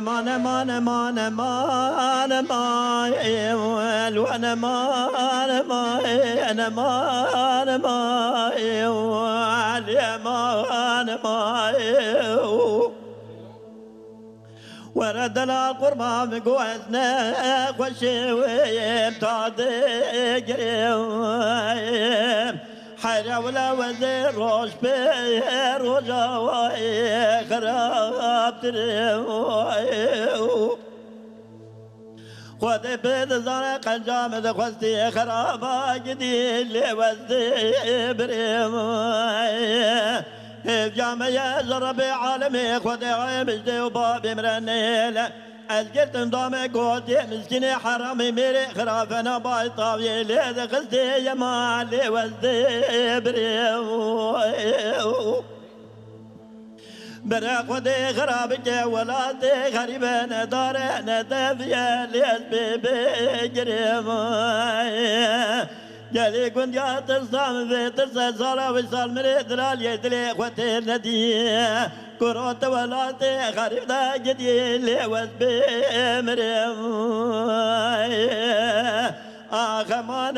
ما وردنا القربان بقوتنا وشويم تعدقريم حيرا ولا وزير روش بير وجواي خراب تريم خود بيد زرق الجامد خوستي خرابا جديد لوزي بريم الجامع يزرب عالمي خود عمجدي وبابي مرنيل أزقلت نظامي قوتي مسكيني حرامي ميري خرافنا باي طاوي ليذ غزدي يمالي وزدي بريو برا خودي خرابك ولادي غريبين دارين دفيا ليز بيبي جريم جالي كنت يا ترسام في ترسى صالة وصال مريد رالي دلي خوتي ندي كروت ولاتي غريب دا جدي اللي وزبي مريم آخ ما